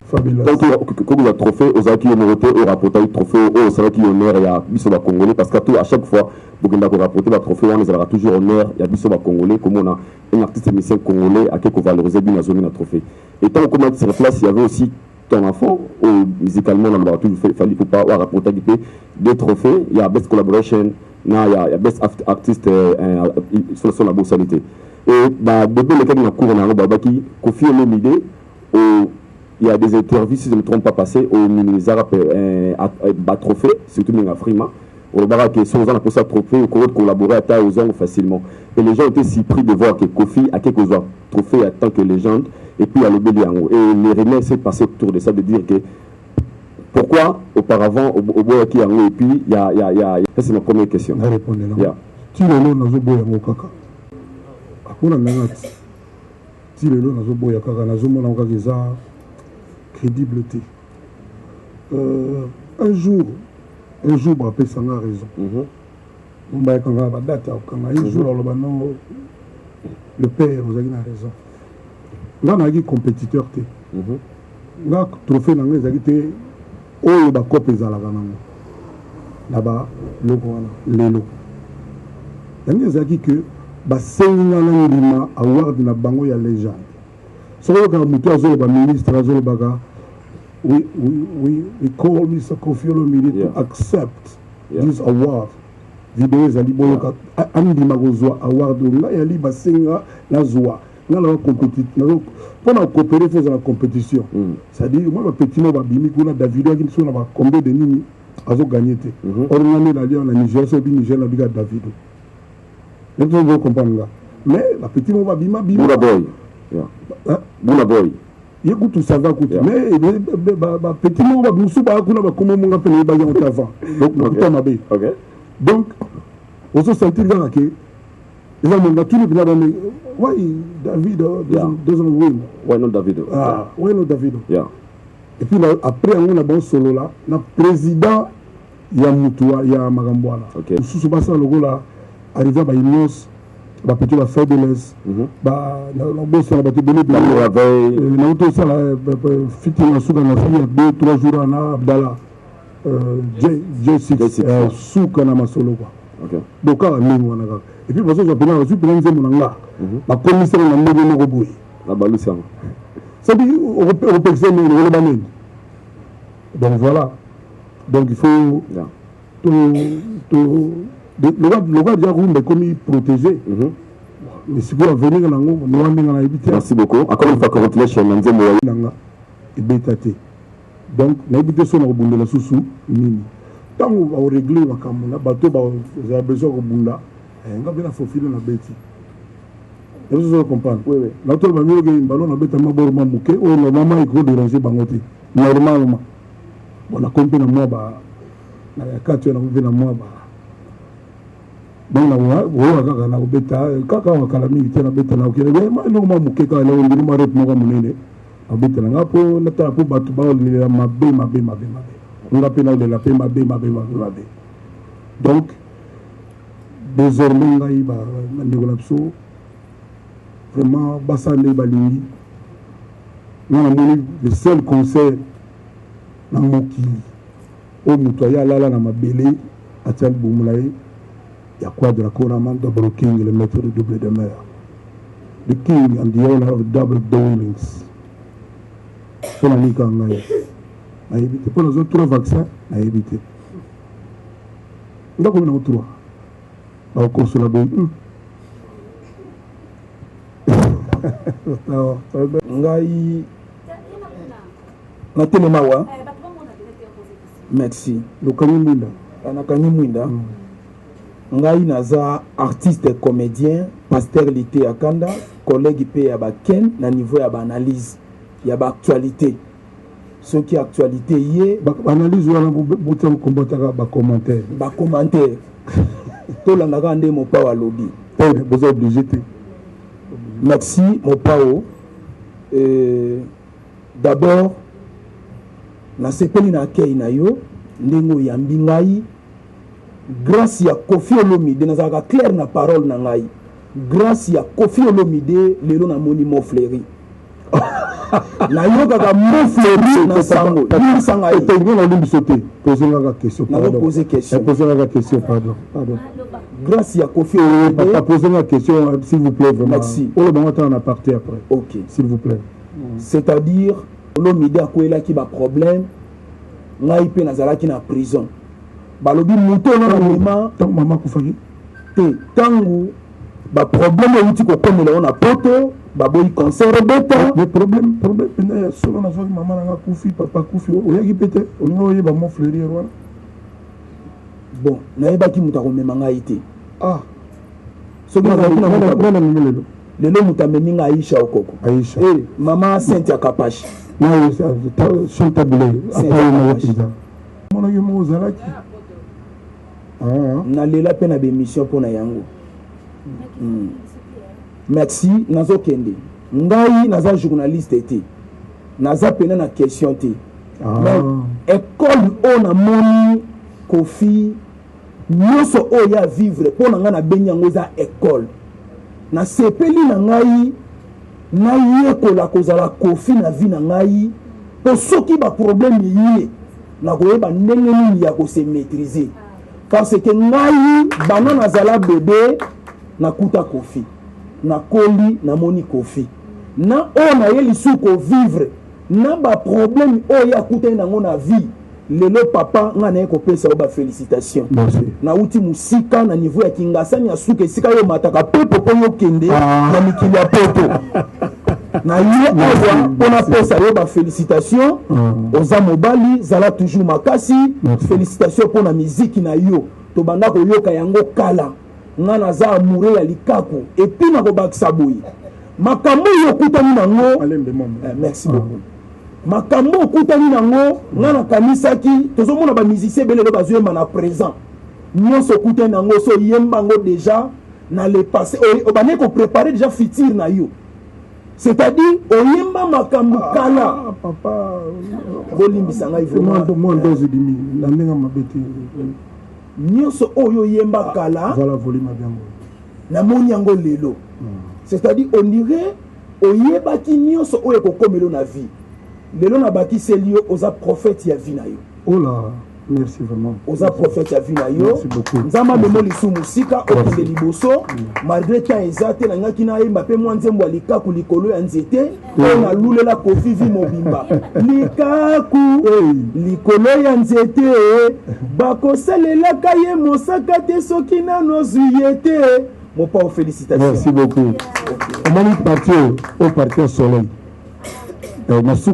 fabuleux. Donc, quand vous avez trophée, aux acquis honoratés, au rapporté trophée, au salaire qui honneur, il y a Bissoba Congolais, parce qu'à chaque fois, vous avez rapporté le trophée, on aura toujours honneur, il y a Bissoba Congolais, comme on a un artiste émissien congolais à qui on valorise bien la zone de trophée. Et tant qu'on a sur place, il y avait aussi ton enfant, musicalement, on a toujours fait, il fallait pas rapporter des trophées, il y a Best Collaboration, il y a Best Artist sur la boursialité. Et depuis le cas de la cour, on a un Koffi Olomide. Il y a des interviews, si je ne me trompe pas, passées au ministère trophée, surtout dans Afrima. Au Barak, qui sont en ça trophée, au collaborer à taille aux hommes facilement. Et les gens étaient si pris de voir que Koffi a quelques trophées en tant que légende, et puis à l'Obéliango. Et les remèdes s'est passé autour de ça, de dire que pourquoi auparavant, au Boyaki Yango, et puis il y a. Ça, c'est ma première question. Je vais répondre là. Tu l'as là, dans le Boyango Kaka. Après, on a si le lot nazo boya kaka nazo mona kaka eza crédibilité un jour bapesa nga raison mba kanga ba date kanga un jour aloba non le père ozaki na raison nga naki compétiteur te nga trophée na nga ezaki te oyo bakope ezalaka nango là-bas lelo yangi ezalaki que basenginga na ndima award na bango ya légende soki okaka moto azoloba ministre azolobaka we call Mr. Kofi Olomide to accept this award video ezali boyoka andima kozwa award nga yali basenga nazwa nga la compétition pour coopérer faire la compétition c'est-à-dire moi petit mo babimi kuna Davido qui sont na combien de nini azo gagner te ornane la lien na Niger so bi Niger la biga Davido donc vous comprenez mais la petit mo babima bima Buna boy yekutu ça va coûter mais petit mo babimi so ba kuna ba comment mo ngapela ba yango avant donc mabe donc on se sentir là que il va monter tout le monde why David doesn't win why not David why not David yeah et puis là, après on a bon solo là na président ya mutua ya magambwana sous basa logo là arrivé ba Inos ba petit ba fabulous ba na boss na ba te donner la veille na auto ça là fitting na souka na fille 2-3 jours na Abdallah J6 souka na masolo quoi donc à wana ka et puis parce que j'appelle na super nzembo na nga ba commissaire na mbogo moko boye na balusi yango c'est dit au pexé mais le banen donc voilà donc il faut le gars déjà roule comme il protégé mais si vous venir na ngo no wandinga na ibité merci beaucoup encore une fois congratulations na nzembo ya nga ibétate donc na ibité so na bundela susu nini tango ba régler makambo na bato ba za besoin ko bunda nga bena fofile na beti vous comprenez oui la to ba miyo ke ballon na beta maboro mamuke o no mama iko déranger bangote normalement bon na compte na moi ba na yakati na kuvina moi ba bon na wa kaka na beta kaka wa kala mingi tena beta na okele ma no mamuke ka le ndiri ma rep mo munene abeta na ngapo na ta po batu ba le mabe on a pena de la paix mabe donc désormais ngai ba ndingolapso vraiment basane balingi na moni le seul concert na mokili o muto ya lala na mabele atal bumulaye ya quadra koraman double king le maître de double de mer the king and the owner of double dwellings pour la nika ngai na éviter pour les autres vaccins na éviter ndako na autre ba consola boy ngai natelema wa merci nakangi mwinda ngai naza artiste comédien pasteur lité akanda collègue pe ya baken na niveau ya baanalyse ya baactualité soki actualité ye baanalyse wana botia kombotaka bacommentaire tolandaka nde mopao alobi boza obligé te merci mopao d'abord nasepeli na akei na yo ndenge oyambi ngai grâce ya Kofi Olomide nazalaka clair na parole na ngai grâce ya Kofi Olomide lelo na moni mo fleuri nayokaka mo fleuri na sango sanga etengi na limbiso te posengaka question pardon grâce ya Kofi Olomide posez-moi question s'il vous plaît vraiment merci on va entrer en aparté après ok s'il vous plaît c'est-à-dire Olomide akoelaki ba problème ngai pe nazalaki na prison balobi muto na mama mama kufaki te tangu ba problème outi ko komela na poto baboyi concert beta le problème pena solo na soki mama na kufi papa kufi oyaki pete olinga oyeba mo fleurir wana bon nayebaki muta ko mema ngai te soki na mimelo lelo muta memi ngai Aisha okoko Aisha mama Sainte Akapashi na chanta bile apa na wapita mona yo mo zalaki na lela pe na bémission pona yango merci nazo kende ngai naza journaliste te naza pena na question te mais école o na moni Kofi nyonso o ya vivre pona nga na benyango za école na sepeli na ngai na yekola kozala Kofi na vie na ngai po soki ba problème ye na koyeba ndenge nini ya ko se maîtriser parce que ngai bana nazala bébé nakuta kofi nakoli namoni kofi na oyo naye lisu kovivre na baproblème oyo akutani nango na vie lelo papa nga naye kopesa oyo bafélicitation nauti mosika na niveau ya kingasani ya suka esika yo mataka pepo mpo yokende na mikili ya poto na ye awa mpona pesa yo bafélicitation oza mobali zala toujours makasi félicitation mpona miziki na yo tobanda koyoka yango kala nga naza amoureux ya likaku epuis nakobakisa boye makambo oyo okutani nango merci beaucoup makambo okutani nango nga nakanisaki tozomona bamusicien ebele lelo bazoyemba na présent nyonso okutani nango so oyemba yango déjà na le passé obandeki koprépare déjà futur na yo c'est-à-dire oyemba makambo kala bolimbisa ngai vraiment nyonso oyo oyemba kala namoni yango lelo c'est-à-dire on dirait oyebaki nyonso oyo ekokomelo na vie lelo nabakiseli yo oza prophète ya vie na yo. Oh là, merci vraiment. Oza prophète ya vie na yo. Merci beaucoup. Nzamba memo lisu musika okende liboso malgré temps ezate na ngaki na yemba pe mwa nzembo ya likaku likolo ya nzete na lulela kofi vi mobimba likaku likolo ya nzete bakosalelaka ye mosaka te soki nano zuye te. Mon père, félicitations. Merci beaucoup. On m'a parti au parti au soleil. Merci.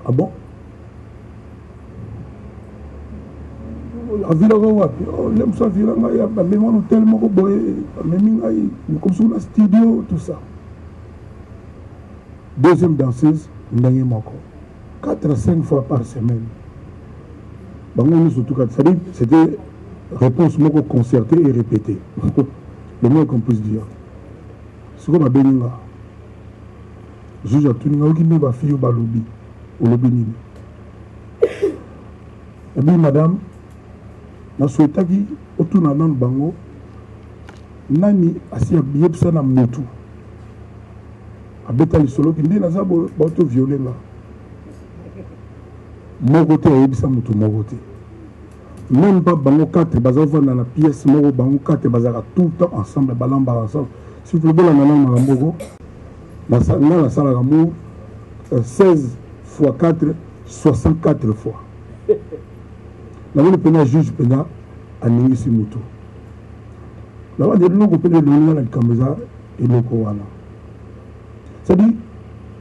Ah bon? avilaka wapi lemso avila ngai bamemi wana hotel moko boye bamemi ngai comme sur na studio tout ça. Deuxième danseuse ndenge moko 4 à 5 fois par semaine bango nyonso tuka c'est-à-dire c'était réponse moko concertée et répétée le moins qu'on puisse dire siko babengi nga juge atuni nga oki nde bafille oyo balobi olobi nini ebi madame nasuetaki otuna nanu bango nani asi yebisa na motu abeta lisoloki nde naza baoto viole nga moko te ayebisa motu moko te même pas bango 4 baza ovanda na pièce moko bango 4 bazalaka tout le temps ensemble balambaka ensemble si vous voulez na makambo moko nga nasalaka mo 16 fois 4 64 fois namoni mpena juge mpena aningisi motu nabandi eloko mpena eloninga na likambo eza eloko wana c'est-à-dire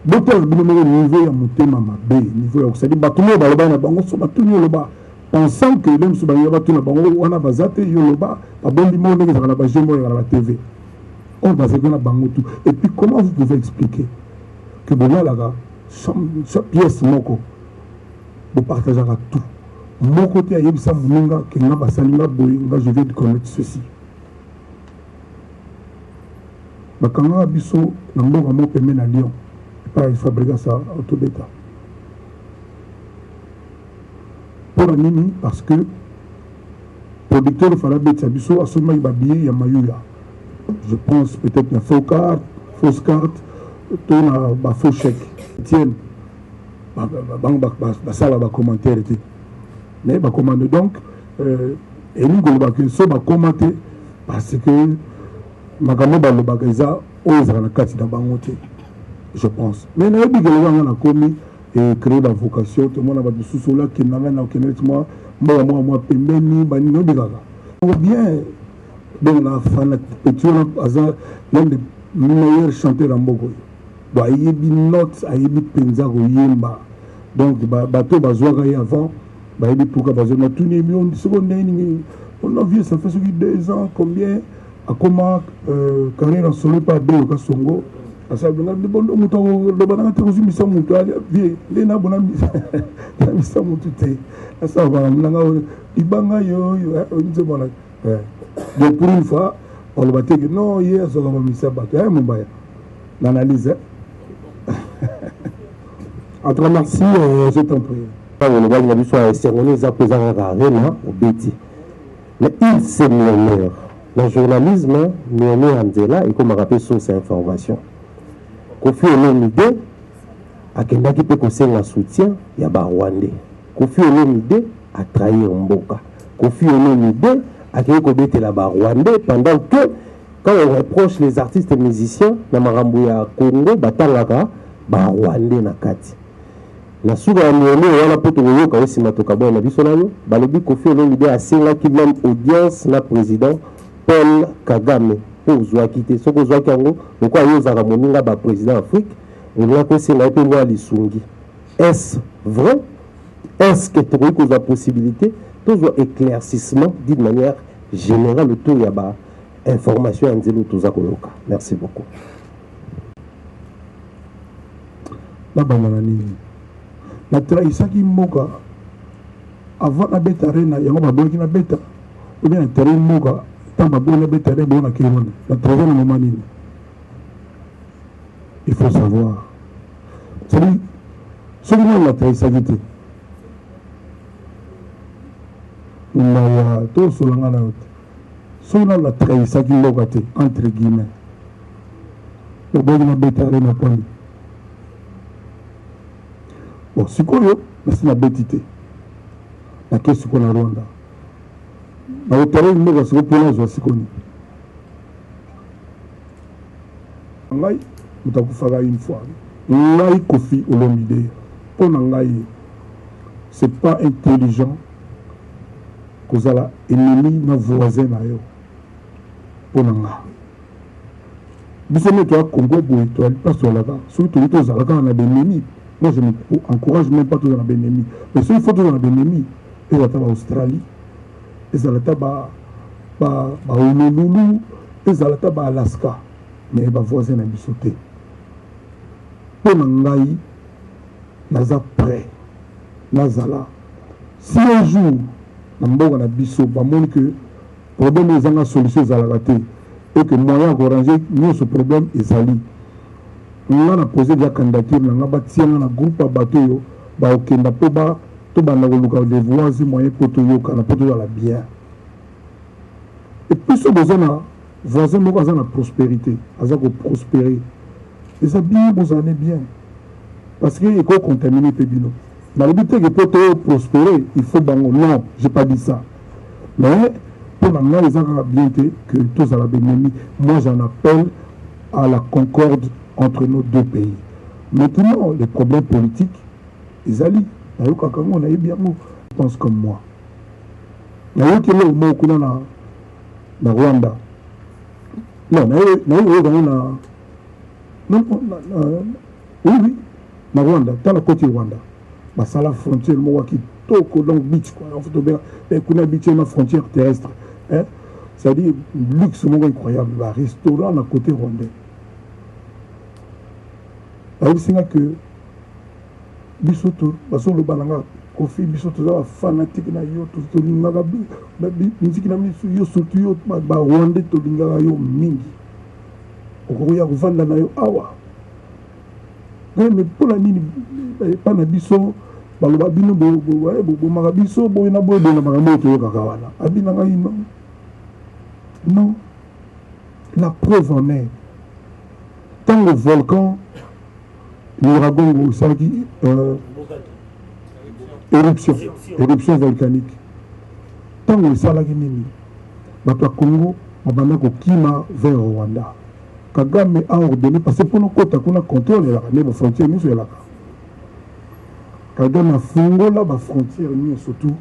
botala bino moko niveau ya motema mabe niveau ya c'est-à-dire bato moyo balobaka na bango so batuni oloba pensant que même so bango batuna bango wana baza te yo oloba babombi moko ndenge ezalaka na bageme oyo ezalaka na tv oyo bazalaki na bango tout et puis comment vous pouvez expliquer que bolalaka pièce moko bopartageaka tout moko te ayebisa moninga ke nga basali nga boye nga je vais commettre ceci bakangaka biso na mboka moko pembe na Lyon pas fabriquer ça auto bêta. Pour la nini parce que producteur de Falabet Sabiso a seulement billet il y a Mayuya. Je pense peut-être une fausse carte, tourne à faux chèque. Tiens, ça va commenter. Mais va commander donc et nous va commenter parce que Magamo Balobagaza ose la carte d'Abangote, je pense. Mais nous avons commis et créé la vocation, tout le monde a dit sous là qui n'a rien à moi, moi, pembeni, banino bigaga. Bien, donc la fanatique, l'un des meilleurs chanteurs en Bogo. Bah, il y a des notes, il y a des penza yemba. Donc, bateau bazouaga avant, bah, il y a des pouka bazouaga. Tout n'est mieux, on a vu, ça fait 2 ans, combien, à comment, quand il a sonné par Béoka Songo, à ça, on a dit, bon, le banana, tu as reçu, mais ça, mon toit, vieux, les nabons, on a mis ça, mon touté. Ça va, on a dit, banga yo, on dit, bon, donc, pour une fois, on va dire que non, hier, ça va mis ça, mon bail. L'analyse, en tout cas, merci, je t'en prie. On va dire que les cérémonies opposant à la reine, au Béti. Mais il s'est murmure. Le journalisme, murmure Andela, et comme on rappelle sur ces informations. Kofi Olomide, à quelqu'un qui peut conseiller un soutien, il y a des Rwandais. Kofi Olomide a trahi Mboka. Kofi Olomide a quelqu'un qui est là-bas Rwandais, pendant que, quand on reproche les artistes et musiciens, dans Marambouya Congo, Batalaka, Rwandais na kati. Na suga murmure wana poto yoka aussi matoka bona biso nayo balobi Kofi Olomide asenga ki même audience na président Paul Kagame pour zwa kité soko zwa kango lokwa yozaka moninga ba président Afrique on l'a kosenga pe moi lisungi. Est-ce vrai? Est-ce que tu as la possibilité toujours éclaircissement d'une manière générale autour ya ba information en zelo toza koloka. Merci beaucoup. La bananani la trahisaki moka avant la bête arena yango baboki na beta ou bien terrain moka tant babona na beta arena bona kilona la trahison na moment nini il faut savoir c'est ce que la trahisaki te na to solanga na sona la trahisaki moka te entre guillemets baboki na beta arena poni. Bon, si c'est la bêtité. La question qu'on a Rwanda. Dans le terrain, nous avons pour nous aussi connu. Nous avons fait une fois. Nous avons Kofi Olomide. Pour nous, ce n'est pas intelligent que vous avez ennemi nos voisins. Pour nous. Vous savez que le Congo, vous avez pas sur là-bas. Surtout, vous avez des ennemis. Moi, je n'encourage même pas tous les ennemis. Mais s'il faut tous les ennemis, ils sont en Australie, ils sont en Honolulu, ils sont en Alaska. Mais ils sont voisins de Bissoté. Pour nous, nous sommes prêts. Nous sommes là. Si un jour, nous sommes à Bissot, nous avons que le problème est une solution à la rater. Et que le moyen d'arranger ce problème est sali. On a posé la candidature, on a bâti un groupe à bateau, on a pas tout des voisins moyens pour tout la bien. Et puis ce besoin de voisins, nous avons la prospérité, nous avons prospérer. Et ça bien, vous en êtes bien. Parce qu'il faut contaminer les bino. Dans le but que pour prospérer, il faut bango. Non, je n'ai pas dit ça. Mais pour nous, les gens ont bien été que tous à la bénémie. Moi, j'en appelle à la concorde entre nos deux pays. Maintenant, les problèmes politiques, ils allient. On a eu bien, je pense comme moi. Il y a eu qui est na Rwanda. Non, oui, na Rwanda, dans la côte Rwanda. C'est la frontière, qui toko long beach, quoi. On fait bien, qu'on a beach na frontière terrestre. C'est-à-dire, luxe incroyable, un restaurant à côté rwandais. C'est que bisoto baso le balanga Kofi bisoto za fanatique na yo to linga musique na misu yo surtout yo ba Rwanda to linga yo mingi okoya kuvanda na yo awa mais mpona nini epa na biso baloba bino bomaka biso boyena boyebela makambo oyo toyokaka wana abina ngai non la preuve en est tant le volcan l'ouragan osalaki éruption volcanique ntango esalaki nini bato ya congo babanda kokima vers rwanda Kagame a ordonné parce que pour nous côté qu'on a contrôle la les frontières nous sur la Kagame a fungo là ba frontière nous surtout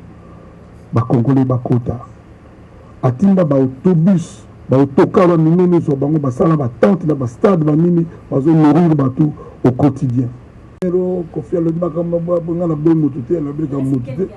ba congolais ba kota atinda ba autobus ba autocar ba minene so bango ba sala ba tente na ba stade ba nini ba zo nourrir ba tout au quotidien ero ko faire le makambo ba ngana bo motuté la beka motuté